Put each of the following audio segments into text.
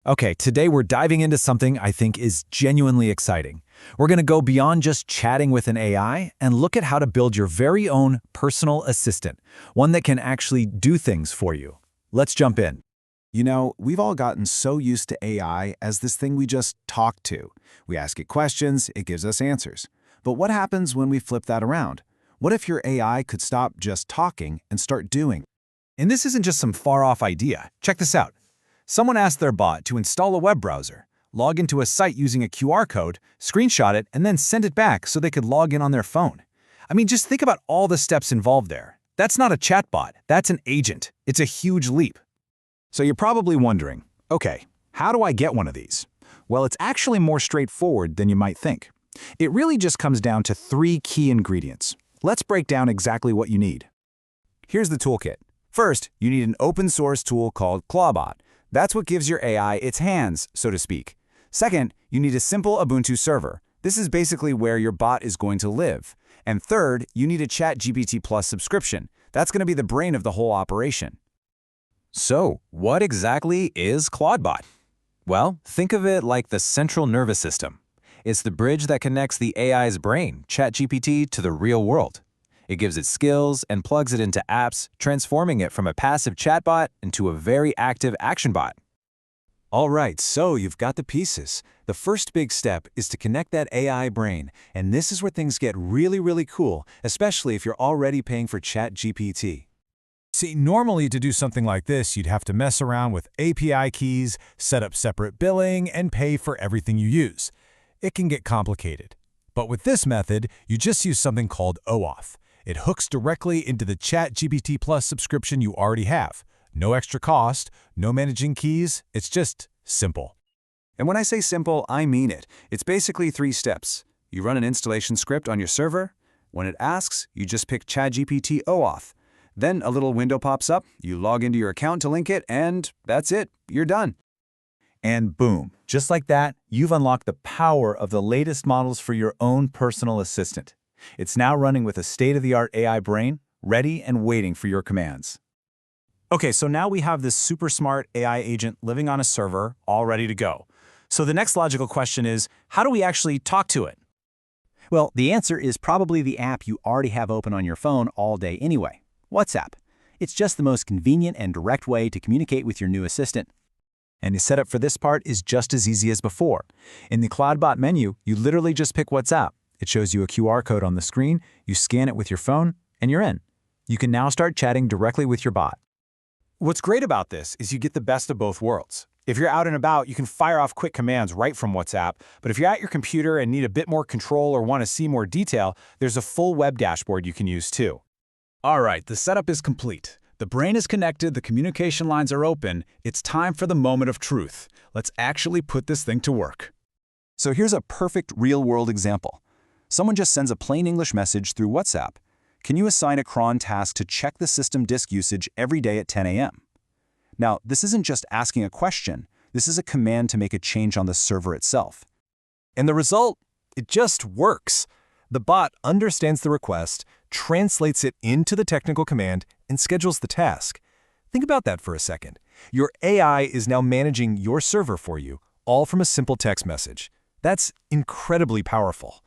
Okay, today we're diving into something I think is genuinely exciting. We're going to go beyond just chatting with an AI and look at how to build your very own personal assistant, one that can actually do things for you. Let's jump in. You know, we've all gotten so used to AI as this thing we just talk to. We ask it questions, it gives us answers. But what happens when we flip that around? What if your AI could stop just talking and start doing? And this isn't just some far-off idea. Check this out. Someone asked their bot to install a web browser, log into a site using a QR code, screenshot it, and then send it back so they could log in on their phone. I mean, just think about all the steps involved there. That's not a chatbot, that's an agent. It's a huge leap. So you're probably wondering, okay, how do I get one of these? Well, it's actually more straightforward than you might think. It really just comes down to 3 key ingredients. Let's break down exactly what you need. Here's the toolkit. First, you need an open-source tool called Clawdbot. That's what gives your AI its hands, so to speak. Second, you need a simple Ubuntu server. This is basically where your bot is going to live. And third, you need a ChatGPT+ subscription. That's going to be the brain of the whole operation. So, what exactly is Clawdbot? Well, think of it like the central nervous system. It's the bridge that connects the AI's brain, ChatGPT, to the real world. It gives it skills and plugs it into apps, transforming it from a passive chatbot into a very active action bot. All right, so you've got the pieces. The first big step is to connect that AI brain, and this is where things get really cool, especially if you're already paying for ChatGPT. See, normally to do something like this, you'd have to mess around with API keys, set up separate billing, and pay for everything you use. It can get complicated. But with this method, you just use something called OAuth. It hooks directly into the ChatGPT+ subscription you already have. No extra cost, no managing keys, it's just simple. And when I say simple, I mean it. It's basically 3 steps. You run an installation script on your server. When it asks, you just pick ChatGPT OAuth. Then a little window pops up, you log into your account to link it, and that's it, you're done. And boom, just like that, you've unlocked the power of the latest models for your own personal assistant. It's now running with a state-of-the-art AI brain, ready and waiting for your commands. Okay, so now we have this super smart AI agent living on a server, all ready to go. So the next logical question is, how do we actually talk to it? Well, the answer is probably the app you already have open on your phone all day anyway, WhatsApp. It's just the most convenient and direct way to communicate with your new assistant. And the setup for this part is just as easy as before. In the Clawdbot menu, you literally just pick WhatsApp. It shows you a QR code on the screen, you scan it with your phone, and you're in. You can now start chatting directly with your bot. What's great about this is you get the best of both worlds. If you're out and about, you can fire off quick commands right from WhatsApp, but if you're at your computer and need a bit more control or want to see more detail, there's a full web dashboard you can use too. All right, the setup is complete. The brain is connected, the communication lines are open. It's time for the moment of truth. Let's actually put this thing to work. So here's a perfect real-world example. Someone just sends a plain English message through WhatsApp. Can you assign a cron task to check the system disk usage every day at 10 a.m.? Now, this isn't just asking a question. This is a command to make a change on the server itself. And the result? It just works. The bot understands the request, translates it into the technical command, and schedules the task. Think about that for a second. Your AI is now managing your server for you, all from a simple text message. That's incredibly powerful.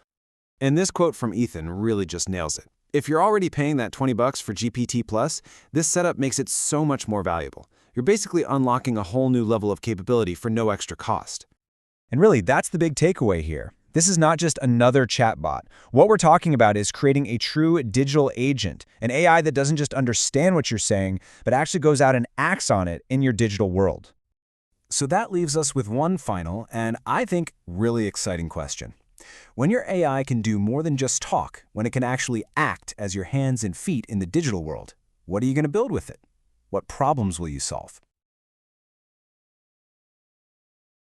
And this quote from Ethan really just nails it. If you're already paying that $20 for GPT+, this setup makes it so much more valuable. You're basically unlocking a whole new level of capability for no extra cost. And really, that's the big takeaway here. This is not just another chatbot. What we're talking about is creating a true digital agent, an AI that doesn't just understand what you're saying, but actually goes out and acts on it in your digital world. So that leaves us with one final, and I think really exciting question. When your AI can do more than just talk, when it can actually act as your hands and feet in the digital world, what are you going to build with it? What problems will you solve?